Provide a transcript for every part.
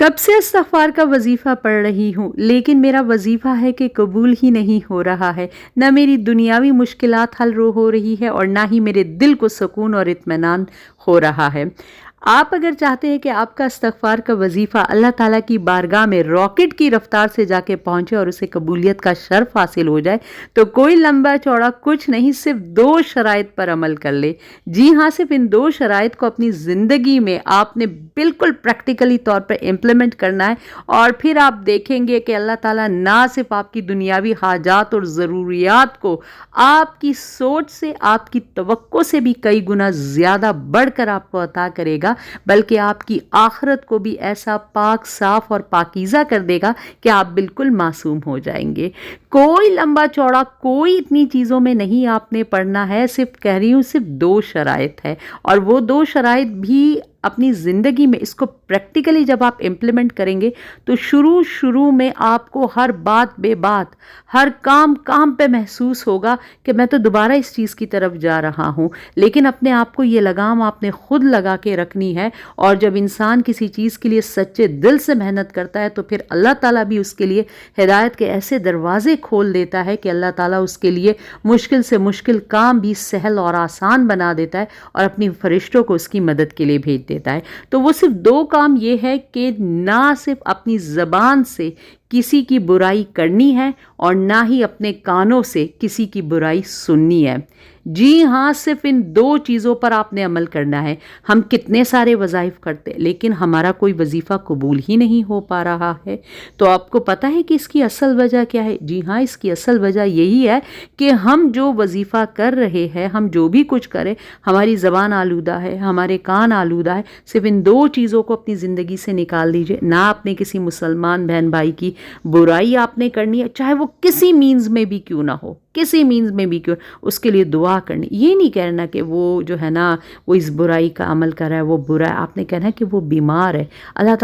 कब से इस्तिग़फ़ार का वजीफ़ा पढ़ रही हूँ, लेकिन मेरा वजीफ़ा है कि कबूल ही नहीं हो रहा है। न मेरी दुनियावी मुश्किलात हल हो रही है और ना ही मेरे दिल को सुकून और इत्मीनान हो रहा है। आप अगर चाहते हैं कि आपका इस्तिग़फ़ार का वजीफ़ा अल्लाह ताला की बारगाह में रॉकेट की रफ्तार से जाके पहुँचे और उसे कबूलियत का शर्फ़ हासिल हो जाए, तो कोई लंबा चौड़ा कुछ नहीं, सिर्फ 2 शराइत पर अमल कर ले। जी हाँ, सिर्फ इन 2 शराइत को अपनी ज़िंदगी में आपने बिल्कुल प्रैक्टिकली तौर पर इम्प्लीमेंट करना है और फिर आप देखेंगे कि अल्लाह ताला ना सिर्फ आपकी दुनियावी हाजात और ज़रूरियात को आपकी सोच से, आपकी तवक्को से भी कई गुना ज़्यादा बढ़कर आपको अता करेगा, बल्कि आपकी आखिरत को भी ऐसा पाक साफ और पाकीज़ा कर देगा कि आप बिल्कुल मासूम हो जाएंगे। कोई लंबा चौड़ा कोई इतनी चीज़ों में नहीं आपने पढ़ना है, सिर्फ कह रही हूँ सिर्फ 2 शराइत है और वो 2 शराइत भी अपनी ज़िंदगी में इसको प्रैक्टिकली जब आप इम्प्लीमेंट करेंगे तो शुरू में आपको हर बात बेबात, हर काम पे महसूस होगा कि मैं तो दोबारा इस चीज़ की तरफ जा रहा हूँ। लेकिन अपने आप को ये लगाम आपने खुद लगा के रखनी है और जब इंसान किसी चीज़ के लिए सच्चे दिल से मेहनत करता है तो फिर अल्लाह ताला भी उसके लिए हिदायत के ऐसे दरवाज़े खोल देता है कि अल्लाह ताला उसके लिए मुश्किल से मुश्किल काम भी सहल और आसान बना देता है और अपनी फरिश्तों को उसकी मदद के लिए भेज देता है। तो वो सिर्फ 2 काम ये है कि ना सिर्फ अपनी ज़बान से किसी की बुराई करनी है और ना ही अपने कानों से किसी की बुराई सुननी है। जी हाँ, सिर्फ इन 2 चीज़ों पर आपने अमल करना है। हम कितने सारे वज़ाइफ़ करते लेकिन हमारा कोई वजीफ़ा कबूल ही नहीं हो पा रहा है। तो आपको पता है कि इसकी असल वजह क्या है? जी हाँ, इसकी असल वजह यही है कि हम जो वजीफ़ा कर रहे हैं, हम जो भी कुछ करें, हमारी ज़बान आलूदा है, हमारे कान आलूदा है। सिर्फ इन 2 चीज़ों को अपनी ज़िंदगी से निकाल दीजिए। ना आपने किसी मुसलमान बहन भाई की बुराई आपने करनी है, चाहे वो किसी मीन्स में भी क्यों ना हो, किसी मीन्स में भी क्यों, उसके लिए दुआ करनी। ये नहीं कहना कि वो जो है ना वो इस बुराई का अमल कर रहा है, वो बुरा है। आपने कहना है कि वो बीमार है, अल्लाह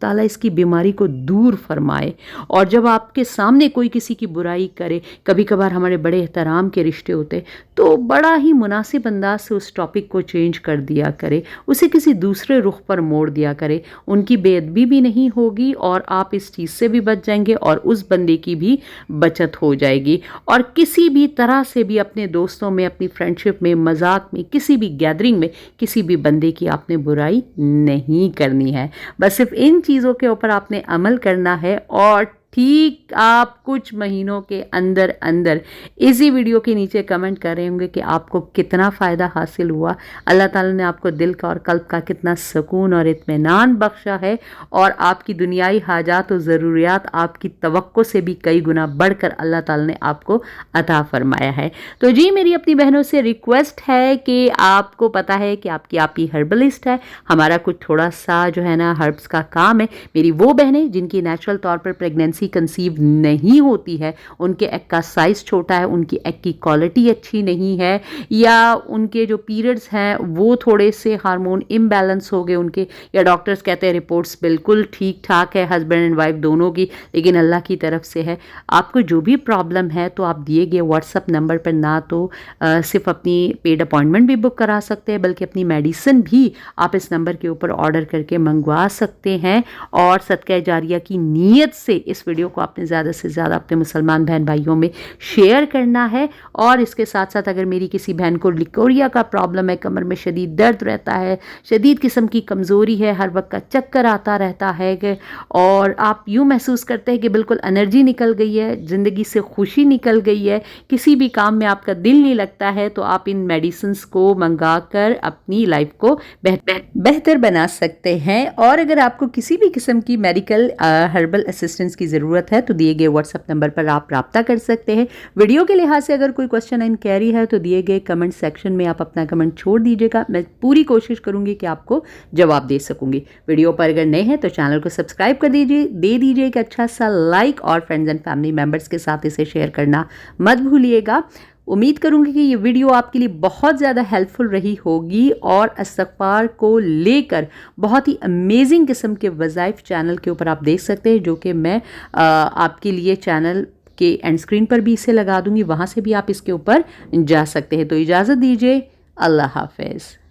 ताला इसकी बीमारी को दूर फरमाए। और जब आपके सामने कोई किसी की बुराई करे, कभी कभार हमारे बड़े एहतराम के रिश्ते होते तो बड़ा ही मुनासिब अंदाज से उस टॉपिक को चेंज कर दिया करे, उसे किसी दूसरे रुख पर मोड़ दिया करे। उनकी बेअदबी भी नहीं होगी और आप इस चीज़ से भी बच जाएंगे और उस बंदे की भी बचत हो जाएगी। और किसी भी तरह से भी अपने दोस्तों में, अपनी फ्रेंडशिप में, मजाक में, किसी भी गैदरिंग में किसी भी बंदे की आपने बुराई नहीं करनी है। बस सिर्फ इन चीज़ों के ऊपर आपने अमल करना है और ठीक आप कुछ महीनों के अंदर अंदर इसी वीडियो के नीचे कमेंट कर रहे होंगे कि आपको कितना फ़ायदा हासिल हुआ, अल्लाह ताला ने आपको दिल का और कल्ब का कितना सुकून और इत्मीनान बख्शा है और आपकी दुनियाई हाजात और ज़रूरियात आपकी तवक्को से भी कई गुना बढ़कर अल्लाह ताला ने आपको अता फरमाया है। तो जी, मेरी अपनी बहनों से रिक्वेस्ट है कि आपको पता है कि आपकी आप ही हर्बलिस्ट है, हमारा कुछ थोड़ा सा जो है ना हर्ब्स का काम है। मेरी वो बहनें जिनकी नेचुरल तौर पर प्रेगनेंसी कंसीव नहीं होती है, उनके एग का साइज़ छोटा है, उनकी एग की क्वालिटी अच्छी नहीं है, या उनके जो पीरियड्स हैं वो थोड़े से हार्मोन इम्बैलेंस हो गए उनके, या डॉक्टर्स कहते हैं रिपोर्ट्स बिल्कुल ठीक ठाक है हस्बैंड एंड वाइफ दोनों की, लेकिन अल्लाह की तरफ से है। आपको जो भी प्रॉब्लम है तो आप दिए गए व्हाट्सअप नंबर पर ना तो सिर्फ अपनी पेड अपॉइंटमेंट भी बुक करा सकते हैं, बल्कि अपनी मेडिसिन भी आप इस नंबर के ऊपर ऑर्डर करके मंगवा सकते हैं। और सदका जारिया की नीयत से इस वीडियो को आपने ज़्यादा से ज़्यादा अपने मुसलमान बहन भाइयों में शेयर करना है। और इसके साथ साथ अगर मेरी किसी बहन को लिकोरिया का प्रॉब्लम है, कमर में शदीद दर्द रहता है, शदीद किस्म की कमज़ोरी है, हर वक्त का चक्कर आता रहता है और आप यूँ महसूस करते हैं कि बिल्कुल एनर्जी निकल गई है, ज़िंदगी से खुशी निकल गई है, किसी भी काम में आपका दिल नहीं लगता है, तो आप इन मेडिसिन्स को मंगा कर अपनी लाइफ को बेहतर बना सकते हैं। और अगर आपको किसी भी किस्म की मेडिकल हर्बल असिस्टेंस की ज़रूरत है तो दिए गए व्हाट्सएप नंबर पर आप रब्ता कर सकते हैं। वीडियो के लिहाज से अगर कोई क्वेश्चन इनक्वायरी है तो दिए गए कमेंट सेक्शन में आप अपना कमेंट छोड़ दीजिएगा, मैं पूरी कोशिश करूंगी कि आपको जवाब दे सकूंगी। वीडियो पर अगर नए हैं तो चैनल को सब्सक्राइब कर दीजिए, दे दीजिए एक अच्छा सा लाइक और फ्रेंड्स एंड फैमिली मेम्बर्स के साथ इसे शेयर करना मत भूलिएगा। उम्मीद करूंगी कि ये वीडियो आपके लिए बहुत ज़्यादा हेल्पफुल रही होगी और इस्तिग़फ़ार को लेकर बहुत ही अमेजिंग किस्म के वज़ाइफ चैनल के ऊपर आप देख सकते हैं, जो कि मैं आपके लिए चैनल के एंड स्क्रीन पर भी इसे लगा दूंगी, वहाँ से भी आप इसके ऊपर जा सकते हैं। तो इजाज़त दीजिए, अल्लाह हाफ़िज़।